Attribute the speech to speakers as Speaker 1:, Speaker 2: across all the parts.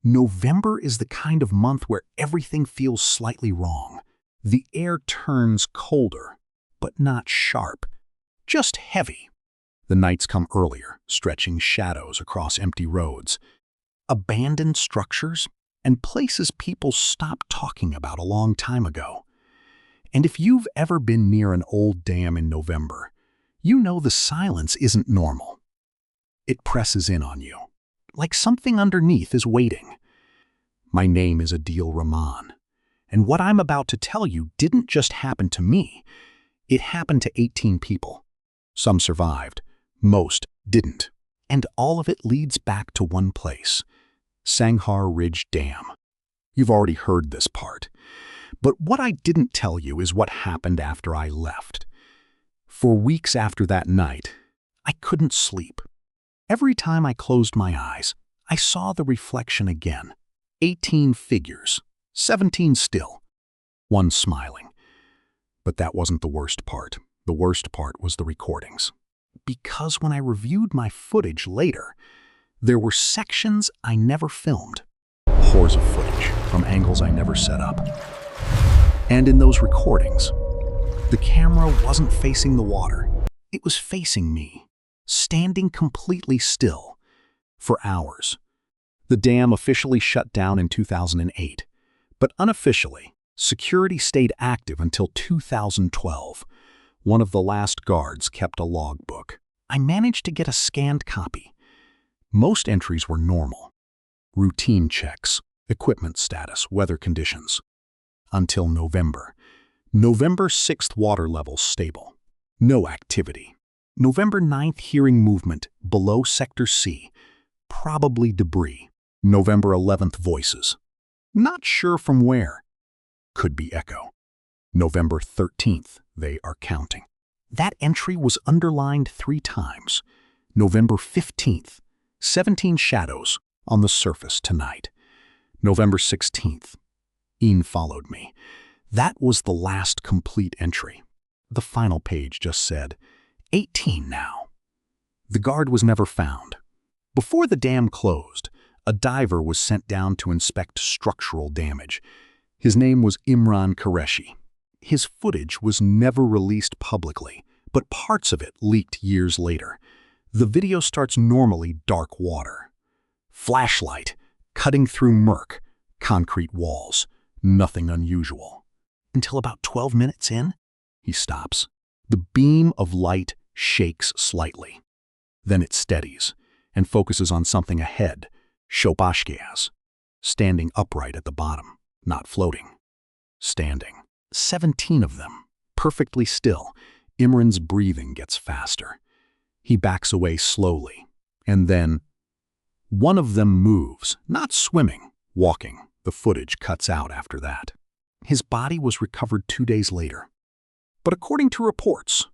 Speaker 1: November is the kind of month where everything feels slightly wrong. The air turns colder, but not sharp, just heavy. The nights come earlier, stretching shadows across empty roads, abandoned structures, and places people stopped talking about a long time ago. And if you've ever been near an old dam in November, you know the silence isn't normal. It presses in on you, like something underneath is waiting. My name is Adil Rahman, and what I'm about to tell you didn't just happen to me. It happened to 18 people. Some survived, most didn't. And all of it leads back to one place, Sanghar Ridge Dam. You've already heard this part. But what I didn't tell you is what happened after I left. For weeks after that night, I couldn't sleep. Every time I closed my eyes, I saw the reflection again. 18 figures, 17 still, one smiling. But that wasn't the worst part. The worst part was the recordings. Because when I reviewed my footage later, there were sections I never filmed. Hordes of footage from angles I never set up. And in those recordings, the camera wasn't facing the water. It was facing me, standing completely still, for hours. The dam officially shut down in 2008, but unofficially, security stayed active until 2012. One of the last guards kept a logbook. I managed to get a scanned copy. Most entries were normal. Routine checks, equipment status, weather conditions. Until November. November 6th water levels stable. No activity. November 9th hearing movement below Sector C. Probably debris. November 11th voices. Not sure from where. Could be echo. November 13th, they are counting. That entry was underlined 3 times. November 15th, 17 shadows on the surface tonight. November 16th, Ian followed me. That was the last complete entry. The final page just said, 18 now. The guard was never found. Before the dam closed, a diver was sent down to inspect structural damage. His name was Imran Qureshi. His footage was never released publicly, but parts of it leaked years later. The video starts normally dark water. Flashlight, cutting through murk, concrete walls, nothing unusual. Until about 12 minutes in, he stops. The beam of light shakes slightly. Then it steadies and focuses on something ahead, Shopashkeas, standing upright at the bottom, not floating. Standing. 17 of them, perfectly still. Imran's breathing gets faster. He backs away slowly, and then one of them moves, not swimming, walking. The footage cuts out after that. His body was recovered 2 days later. But according to reports,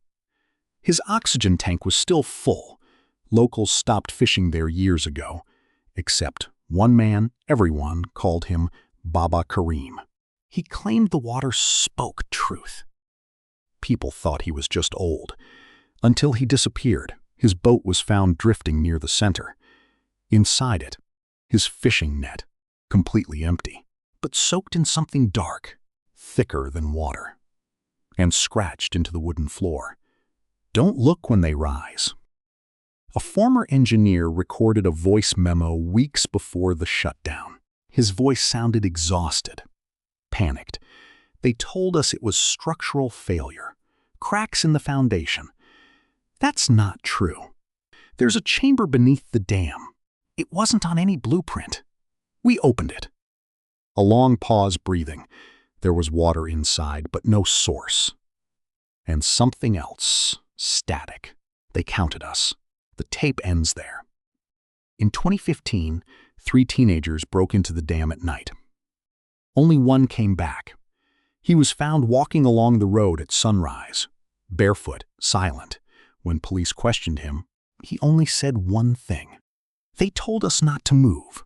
Speaker 1: his oxygen tank was still full. Locals stopped fishing there years ago, except one man, everyone called him Baba Kareem. He claimed the water spoke truth. People thought he was just old, until he disappeared. His boat was found drifting near the center. Inside it, his fishing net, completely empty, but soaked in something dark, thicker than water, and scratched into the wooden floor. Don't look when they rise. A former engineer recorded a voice memo weeks before the shutdown. His voice sounded exhausted, panicked. They told us it was structural failure, cracks in the foundation. That's not true. There's a chamber beneath the dam. It wasn't on any blueprint. We opened it. A long pause, breathing. There was water inside, but no source. And something else, static. They counted us. The tape ends there. In 2015, 3 teenagers broke into the dam at night. Only one came back. He was found walking along the road at sunrise, barefoot, silent. When police questioned him, he only said one thing. They told us not to move.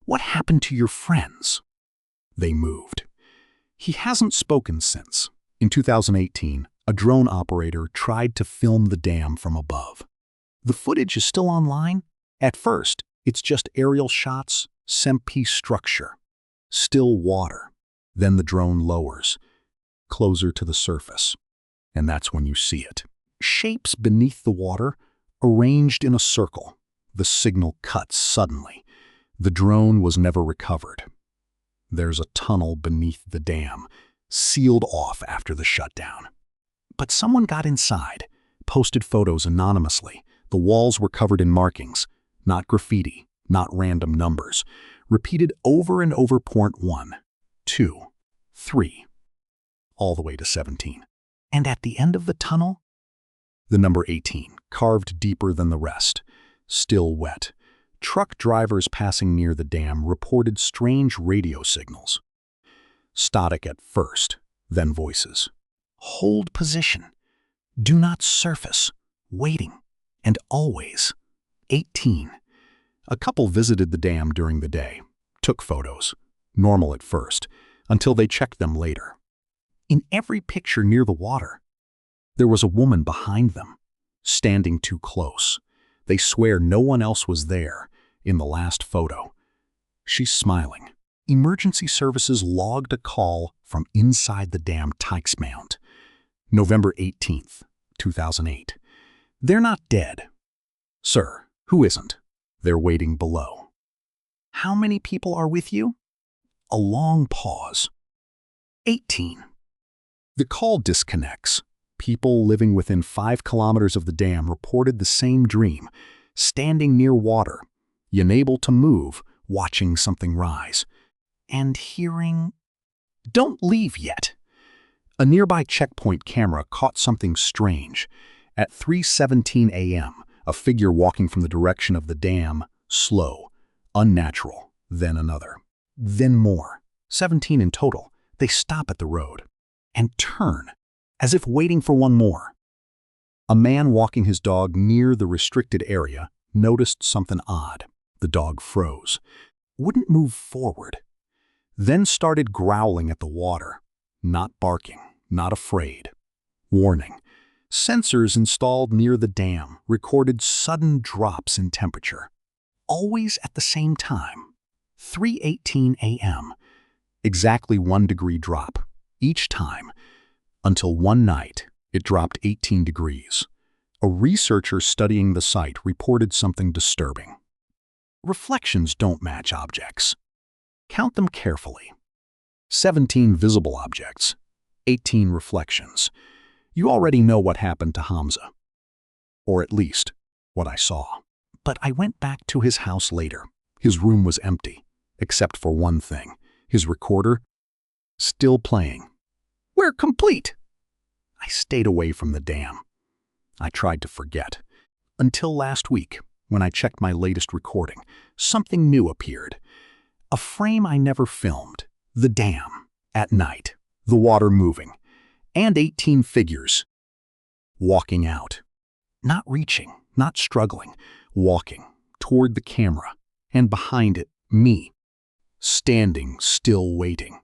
Speaker 1: What happened to your friends? They moved. He hasn't spoken since. In 2018, a drone operator tried to film the dam from above. The footage is still online. At first, it's just aerial shots, Sempi structure. Still water. Then the drone lowers, closer to the surface. And that's when you see it. Shapes beneath the water, arranged in a circle. The signal cuts suddenly. The drone was never recovered. There's a tunnel beneath the dam, sealed off after the shutdown. But someone got inside, posted photos anonymously. The walls were covered in markings, not graffiti, not random numbers, repeated over and over. Point 1, 2, 3, all the way to 17. And at the end of the tunnel, the number 18, carved deeper than the rest, still wet. Truck drivers passing near the dam reported strange radio signals. Static at first, then voices. Hold position. Do not surface. Waiting. And always. 18. A couple visited the dam during the day, took photos. Normal at first, until they checked them later. In every picture near the water, there was a woman behind them, standing too close. They swear no one else was there in the last photo. She's smiling. Emergency services logged a call from inside the dam Teichsmount. November 18th, 2008. They're not dead. Sir, who isn't? They're waiting below. How many people are with you? A long pause. 18. The call disconnects. People living within 5 kilometers of the dam reported the same dream, standing near water, unable to move, watching something rise, and hearing, "Don't leave yet." A nearby checkpoint camera caught something strange. At 3:17 a.m., a figure walking from the direction of the dam, slow, unnatural, then another, then more. 17 in total. They stop at the road and turn, as if waiting for one more. A man walking his dog near the restricted area noticed something odd. The dog froze, wouldn't move forward, then started growling at the water, not barking, not afraid. Warning. Sensors installed near the dam recorded sudden drops in temperature, always at the same time. 3:18 a.m. Exactly 1 degree drop, each time, until one night it dropped 18 degrees. A researcher studying the site reported something disturbing. Reflections don't match objects. Count them carefully. 17 visible objects, 18 reflections. You already know what happened to Hamza. Or at least, what I saw. But I went back to his house later. His room was empty, except for one thing. His recorder, still playing. We're complete! I stayed away from the dam. I tried to forget. Until last week, when I checked my latest recording, something new appeared. A frame I never filmed. The dam, at night, the water moving, and 18 figures walking out. Not reaching, not struggling, walking toward the camera, and behind it, me, standing still waiting.